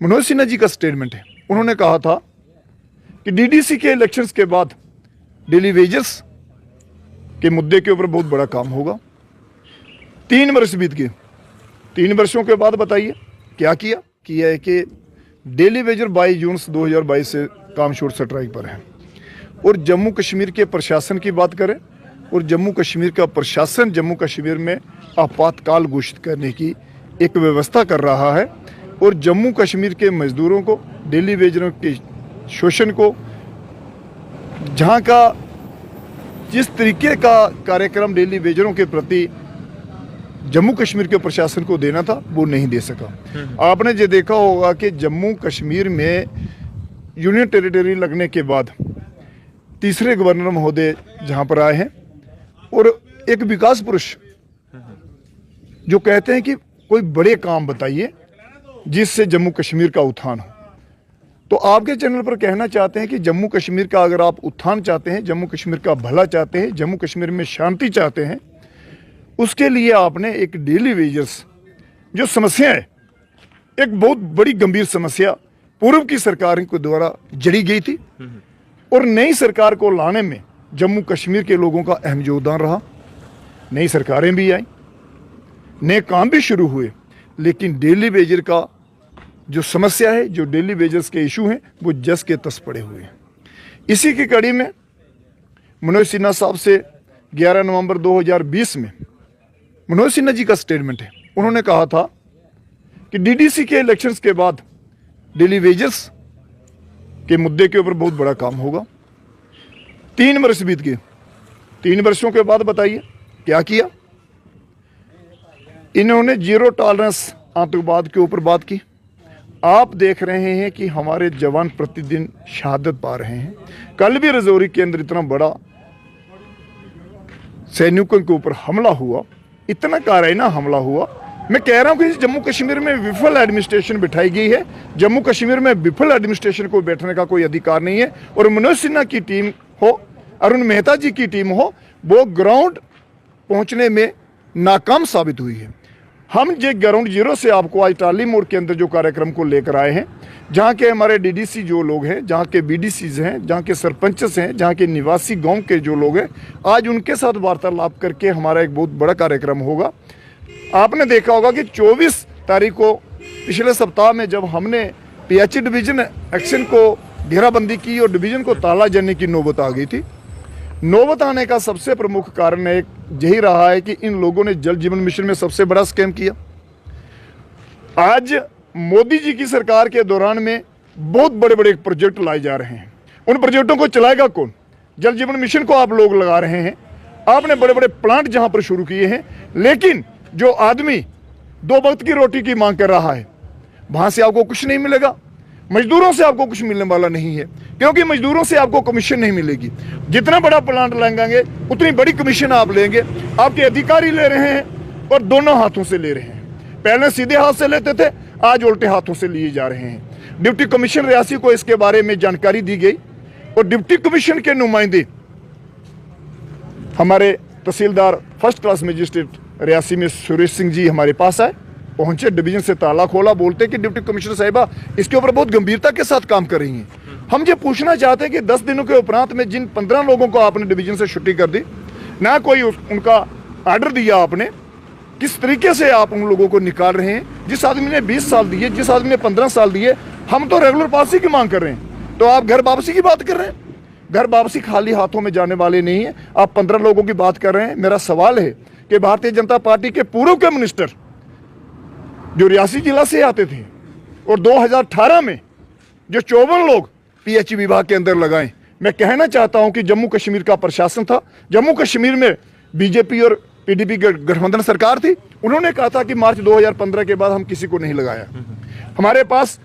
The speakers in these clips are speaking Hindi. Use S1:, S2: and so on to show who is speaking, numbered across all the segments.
S1: मनोज सिन्हा जी का स्टेटमेंट है। उन्होंने कहा था कि डीडीसी के इलेक्शंस के बाद डेली वेजेस के मुद्दे के ऊपर बहुत बड़ा काम होगा। 3 वर्ष बीत गए। 3 वर्षों के बाद बताइए क्या किया है कि डेली वेजर 22 जून 2022 से काम शोर स्ट्राइक पर है। और जम्मू कश्मीर के प्रशासन की बात करें और जम्मू कश्मीर का प्रशासन जम्मू कश्मीर में आपातकाल घोषित करने की एक व्यवस्था कर रहा है और जम्मू कश्मीर के मजदूरों को, डेली वेजरों के शोषण को, जहां का जिस तरीके का कार्यक्रम डेली वेजरों के प्रति जम्मू कश्मीर के प्रशासन को देना था वो नहीं दे सका। आपने ये देखा होगा कि जम्मू कश्मीर में यूनियन टेरिटरी लगने के बाद तीसरे गवर्नर महोदय जहां पर आए हैं और एक विकास पुरुष जो कहते हैं कि कोई बड़े काम बताइए जिससे जम्मू कश्मीर का उत्थान हो। तो आपके चैनल पर कहना चाहते हैं कि जम्मू कश्मीर का अगर आप उत्थान चाहते हैं, जम्मू कश्मीर का भला चाहते हैं, जम्मू कश्मीर में शांति चाहते हैं, उसके लिए आपने एक डेली वेजर्स जो समस्या है, एक बहुत बड़ी गंभीर समस्या पूर्व की सरकार के द्वारा जड़ी गई थी और नई सरकार को लाने में जम्मू कश्मीर के लोगों का अहम योगदान रहा। नई सरकारें भी आई, नए काम भी शुरू हुए, लेकिन डेली वेजर का जो समस्या है, जो डेली वेजर्स के इशू हैं, वो जस के तस पड़े हुए हैं। इसी की कड़ी में मनोज सिन्हा साहब से 11 नवंबर 2020 में मनोज सिन्हा जी का स्टेटमेंट है। उन्होंने कहा था कि डीडीसी के इलेक्शंस के बाद डेली वेजर्स के मुद्दे के ऊपर बहुत बड़ा काम होगा। 3 वर्ष बीत गए। 3 वर्षों के बाद बताइए क्या किया। इन्होंने जीरो टॉलरेंस आतंकवाद के ऊपर बात की। आप देख रहे हैं कि हमारे जवान प्रतिदिन शहादत पा रहे हैं। कल भी रजौरी के अंदर इतना बड़ा सैनिकों के ऊपर हमला हुआ, इतना काराइना हमला हुआ। मैं कह रहा हूं कि जम्मू कश्मीर में विफल एडमिनिस्ट्रेशन बिठाई गई है। जम्मू कश्मीर में विफल एडमिनिस्ट्रेशन को बैठने का कोई अधिकार नहीं है। और मनोज सिन्हा की टीम हो, अरुण मेहता जी की टीम हो, वो ग्राउंड पहुंचने में नाकाम साबित हुई है। हम ये ग्राउंड जीरो से आपको आज टाली मोड़ के अंदर जो कार्यक्रम को लेकर आए हैं, जहाँ के हमारे डीडीसी जो लोग हैं, जहाँ के बीडीसीज हैं, जहाँ के सरपंचस हैं, जहाँ के निवासी गांव के जो लोग हैं, आज उनके साथ वार्तालाप करके हमारा एक बहुत बड़ा कार्यक्रम होगा। आपने देखा होगा कि 24 तारीख को पिछले सप्ताह में जब हमने पीएचई डिवीजन एक्शन को घेराबंदी की और डिवीजन को ताला जलने की नौबत आ गई थी। नौबत आने का सबसे प्रमुख कारण एक यही रहा है कि इन लोगों ने जल जीवन मिशन में सबसे बड़ा स्कैम किया। आज मोदी जी की सरकार के दौरान में बहुत बड़े बड़े प्रोजेक्ट लाए जा रहे हैं। उन प्रोजेक्टों को चलाएगा कौन? जल जीवन मिशन को आप लोग लगा रहे हैं। आपने बड़े बड़े प्लांट जहां पर शुरू किए हैं, लेकिन जो आदमी 2 वक्त की रोटी की मांग कर रहा है, वहां से आपको कुछ नहीं मिलेगा। मजदूरों से आपको कुछ मिलने वाला नहीं है, क्योंकि मजदूरों से आपको कमीशन नहीं मिलेगी। जितना बड़ा प्लांट लगाएंगे उतनी बड़ी कमीशन आप लेंगे। आपके अधिकारी ले रहे हैं और दोनों हाथों से ले रहे हैं। पहले सीधे हाथ से लेते थे, आज उल्टे हाथों से लिए जा रहे हैं। डिप्टी कमिश्नर रियासी को इसके बारे में जानकारी दी गई और डिप्टी कमिश्नर के नुमाइंदे हमारे तहसीलदार फर्स्ट क्लास मजिस्ट्रेट रियासी में सुरेश सिंह जी हमारे पास आए, पहुंचे, डिवीजन से ताला खोला, बोलते कि डिप्टी कमिश्नर साहिबा इसके ऊपर बहुत गंभीरता के साथ काम कर रही हैं। हम ये पूछना चाहते हैं कि 10 दिनों के उपरांत में जिन 15 लोगों को आपने डिवीजन से छुट्टी कर दी, ना कोई उनका आर्डर दिया आपने, किस तरीके से आप उन लोगों को निकाल रहे हैं। जिस आदमी ने 20 साल दिए, जिस आदमी ने 15 साल दिए, हम तो रेगुलर पास की मांग कर रहे हैं, तो आप घर वापसी की बात कर रहे हैं। घर वापसी खाली हाथों में जाने वाले नहीं है। आप 15 लोगों की बात कर रहे हैं। मेरा सवाल है कि भारतीय जनता पार्टी के पूर्व के मिनिस्टर जो रियासी जिला से आते थे और 2018 में जो 54 लोग पीएचई विभाग के अंदर लगाए, मैं कहना चाहता हूं कि जम्मू कश्मीर का प्रशासन था, जम्मू कश्मीर में बीजेपी और पीडीपी गठबंधन सरकार थी। उन्होंने कहा था कि मार्च 2015 के बाद हम किसी को नहीं लगाया। हमारे पास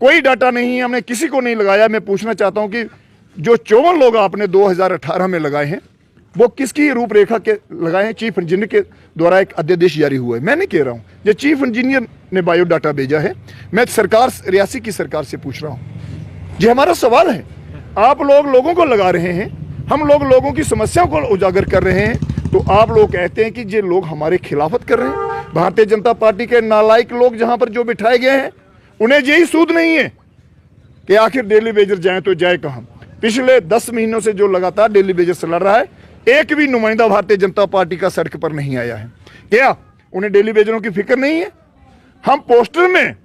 S1: कोई डाटा नहीं है, हमने किसी को नहीं लगाया। मैं पूछना चाहता हूं कि जो 54 लोग आपने 2018 में लगाए हैं, वो किसकी रूपरेखा के लगाए हैं? चीफ इंजीनियर के द्वारा एक अध्यादेश जारी हुआ है। मैं नहीं कह रहा हूं, ये चीफ इंजीनियर ने बायोडाटा भेजा है। मैं सरकार, रियासी की सरकार से पूछ रहा हूं। ये हमारा सवाल है। आप लोग लोगों को लगा रहे हैं, हम लोग लोगों की समस्याओं को उजागर कर रहे हैं, तो आप लोग कहते हैं कि ये लोग हमारे खिलाफत कर रहे हैं। भारतीय जनता पार्टी के नालायक लोग जहां पर जो बिठाए गए हैं, उन्हें यही सूद नहीं है कि आखिर डेली वेजर जाए तो जाए कहां। पिछले 10 महीनों से जो लगातार डेली वेजर से लड़ रहा है, एक भी नुमाइंदा भारतीय जनता पार्टी का सड़क पर नहीं आया है। क्या उन्हें डेली वेजरों की फिक्र नहीं है? हम पोस्टर में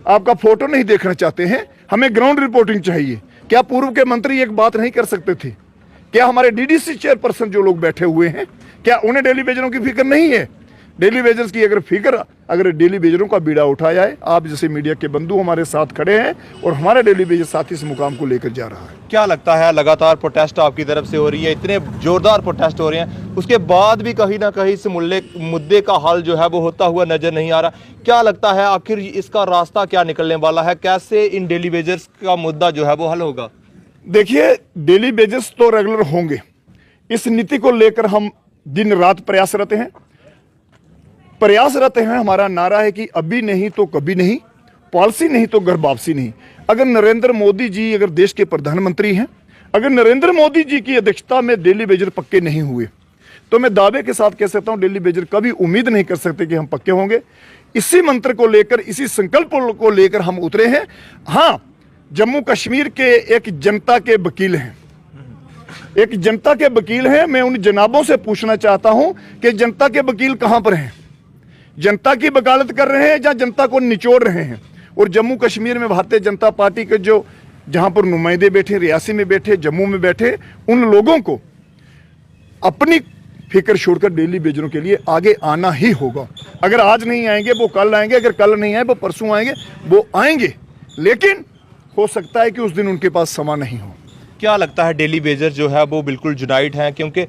S1: आपका फोटो नहीं देखना चाहते हैं, हमें ग्राउंड रिपोर्टिंग चाहिए। क्या पूर्व के मंत्री एक बात नहीं कर सकते थे? क्या हमारे डीडीसी चेयरपर्सन जो लोग बैठे हुए हैं, क्या उन्हें डेली वेजरों की फिक्र नहीं है? डेली वेजर्स की अगर डेली वेजरों का बीड़ा उठाया है, आप जैसे मीडिया के बंधु हमारे साथ खड़े हैं और हमारा डेली वेजर साथी इस मुकाम को लेकर जा रहा है।
S2: क्या लगता है, लगातार प्रोटेस्ट आपकी तरफ से हो रही है, इतने जोरदार प्रोटेस्ट हो रहे हैं, उसके बाद भी कहीं ना कहीं इस मुद्दे का हल जो है वो होता हुआ नजर नहीं आ रहा? क्या लगता है आखिर इसका रास्ता क्या निकलने वाला है? कैसे इन डेली वेजर्स का मुद्दा जो है वो हल होगा?
S1: देखिए, डेली वेजर्स तो रेगुलर होंगे। इस नीति को लेकर हम दिन रात प्रयासरत हैं। हमारा नारा है कि अभी नहीं तो कभी नहीं, पॉलिसी नहीं तो घर वापसी नहीं। अगर नरेंद्र मोदी जी अगर देश के प्रधानमंत्री हैं, अगर नरेंद्र मोदी जी की अध्यक्षता में डेली वेजर पक्के नहीं हुए, तो मैं दावे के साथ कह सकता हूं डेली वेजर कभी उम्मीद नहीं कर सकते कि हम पक्के होंगे। इसी मंत्र को लेकर, इसी संकल्प को लेकर हम उतरे हैं। हाँ, जम्मू कश्मीर के एक जनता के वकील हैं, मैं उन जनाबों से पूछना चाहता हूं कि जनता के वकील कहां पर हैं? जनता की वकालत कर रहे हैं या जनता को निचोड़ रहे हैं? और जम्मू कश्मीर में भारतीय जनता पार्टी के जो जहां पर नुमाइंदे बैठे, रियासी में बैठे, जम्मू में बैठे, उन लोगों को अपनी फिक्र छोड़कर डेली वेजरों के लिए आगे आना ही होगा। अगर आज नहीं आएंगे वो कल आएंगे, अगर कल नहीं आए वो परसों आएंगे, वो आएंगे, लेकिन हो सकता है कि उस दिन उनके पास समय नहीं हो।
S2: क्या लगता है डेली वेजर जो है वो बिल्कुल यूनाइट हैं? क्योंकि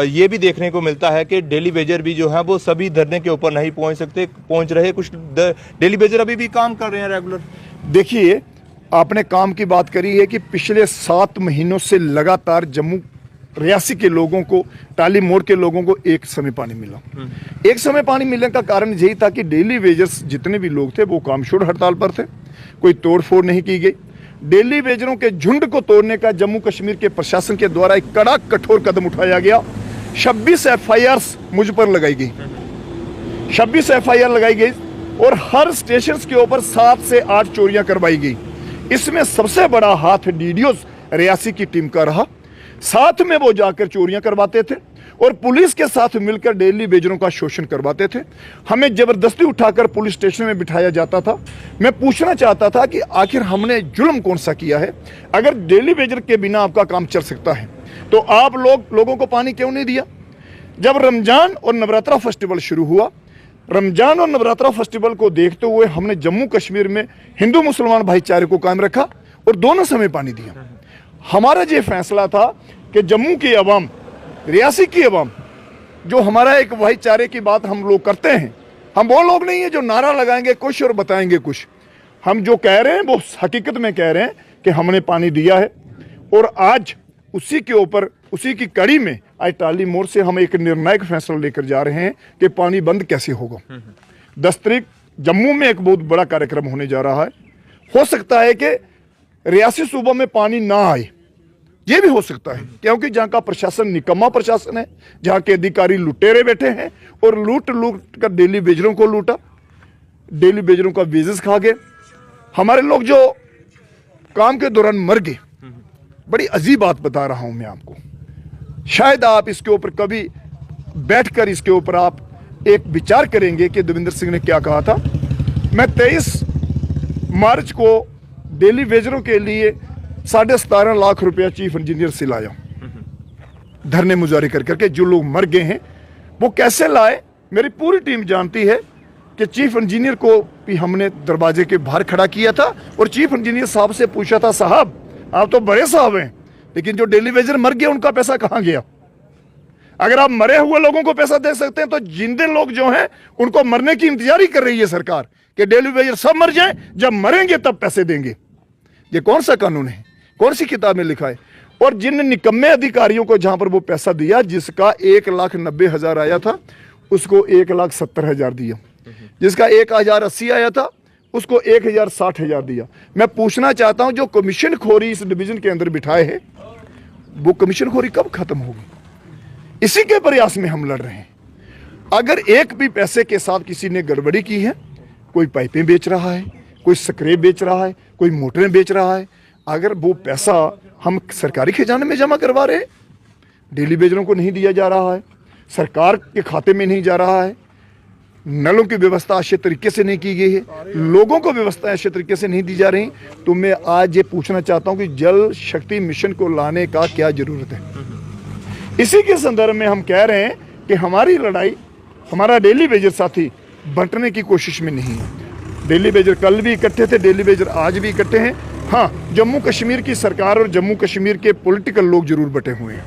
S2: ये भी देखने को मिलता है कि डेली वेजर भी जो है वो सभी धरने के ऊपर नहीं पहुंच रहे। कुछ डेली वेजर अभी भी काम कर रहे हैं रेगुलर।
S1: देखिए, आपने काम की बात करी है कि पिछले 7 महीनों से लगातार जम्मू रियासी के लोगों को, टाली मोड़ के लोगों को एक समय पानी मिला। एक समय पानी मिलने का कारण यही था कि डेली वेजर्स जितने भी लोग थे वो कामशोर हड़ताल पर थे, कोई तोड़फोड़ नहीं की गई। डेली वेजरों के झुंड को तोड़ने का जम्मू कश्मीर के प्रशासन के द्वारा एक कड़ा कठोर कदम उठाया गया। 26 FIR मुझ पर लगाई गई, 26 FIR लगाई गई और हर स्टेशन के ऊपर 7 से 8 चोरियां करवाई गई। इसमें सबसे बड़ा हाथ डीडीओ रियासी की टीम का रहा। साथ में वो जाकर चोरियां करवाते थे और पुलिस के साथ मिलकर डेली वेजरों का शोषण करवाते थे। हमें जबरदस्ती उठाकर पुलिस स्टेशन में बिठाया जाता था। मैं पूछना चाहता था कि आखिर हमने जुल्म कौन सा किया है? अगर डेली वेजर के बिना आपका काम चल सकता है तो आप लोगों को पानी क्यों नहीं दिया? जब रमजान और नवरात्रा फेस्टिवल शुरू हुआ, रमजान और नवरात्रा फेस्टिवल को देखते हुए हमने जम्मू कश्मीर में हिंदू मुसलमान भाईचारे को कायम रखा और दोनों समय पानी दिया। हमारा ये फैसला था कि जम्मू की अवाम, रियासी की अवाम, जो हमारा एक भाईचारे की बात हम लोग करते हैं, हम वो लोग नहीं है जो नारा लगाएंगे कुछ और बताएंगे कुछ। हम जो कह रहे हैं वो हकीकत में कह रहे हैं कि हमने पानी दिया है। और आज उसी के ऊपर, उसी की कड़ी में आज टाली मोड़ से हम एक निर्णायक फैसला लेकर जा रहे हैं कि पानी बंद कैसे होगा। 10 तारीख जम्मू में एक बहुत बड़ा कार्यक्रम होने जा रहा है। हो सकता है कि रियासी सूबा में पानी ना आए, ये भी हो सकता है, क्योंकि जहां का प्रशासन निकम्मा प्रशासन है, जहां के अधिकारी लुटेरे बैठे हैं और लूट कर डेली वेजरों को लूटा, डेली वेजरों का वेजेस खा गए। हमारे लोग जो काम के दौरान मर गए। बड़ी अजीब बात बता रहा हूं मैं आपको, शायद आप इसके ऊपर कभी बैठकर इसके ऊपर आप एक विचार करेंगे कि देवेंद्र सिंह ने क्या कहा था। मैं 23 मार्च को डेली वेजरों के लिए 17.5 लाख रुपया चीफ इंजीनियर से लाया, धरने मुजाहरे करके। जो लोग मर गए हैं वो कैसे लाए, मेरी पूरी टीम जानती है कि चीफ इंजीनियर को भी हमने दरवाजे के बाहर खड़ा किया था और चीफ इंजीनियर साहब से पूछा था, साहब आप तो बड़े साहब हैं, लेकिन जो डेली वेजर मर गए उनका पैसा कहां गया? अगर आप मरे हुए लोगों को पैसा दे सकते हैं तो जिंदे लोग जो हैं उनको मरने की इंतजारी कर रही है सरकार कि डेली वेजर सब मर जाएं, जब मरेंगे तब पैसे देंगे। ये कौन सा कानून है? कौन सी किताब में लिखा है? और जिन निकम्मे अधिकारियों को जहां पर वो पैसा दिया, जिसका 1,90,000 आया था उसको 1,70,000 दिया, जिसका 1,080 आया था उसको 1,60,000 दिया। मैं पूछना चाहता हूं जो कमीशन खोरी इस डिवीजन के अंदर बिठाए हैं वो कमीशन खोरी कब खत्म होगी? इसी के प्रयास में हम लड़ रहे हैं। अगर एक भी पैसे के साथ किसी ने गड़बड़ी की है, कोई पाइपें बेच रहा है, कोई स्क्रैप बेच रहा है, कोई मोटरें बेच रहा है। अगर वो पैसा हम सरकारी खजाने में जमा करवा रहे हैं, डेली वेजरों को नहीं दिया जा रहा है, सरकार के खाते में नहीं जा रहा है, नलों की व्यवस्था अच्छे तरीके से नहीं की गई है, लोगों को व्यवस्था अच्छे तरीके से नहीं दी जा रही, तो मैं आज ये पूछना चाहता हूं कि जल शक्ति मिशन को लाने का क्या जरूरत है। इसी के संदर्भ में हम कह रहे हैं कि हमारी लड़ाई हमारा डेली वेजर साथी बंटने की कोशिश में नहीं है। डेली वेजर कल भी इकट्ठे थे, डेली वेजर आज भी इकट्ठे हैं। हाँ, जम्मू कश्मीर की सरकार और जम्मू कश्मीर के पॉलिटिकल लोग जरूर बटे हुए हैं।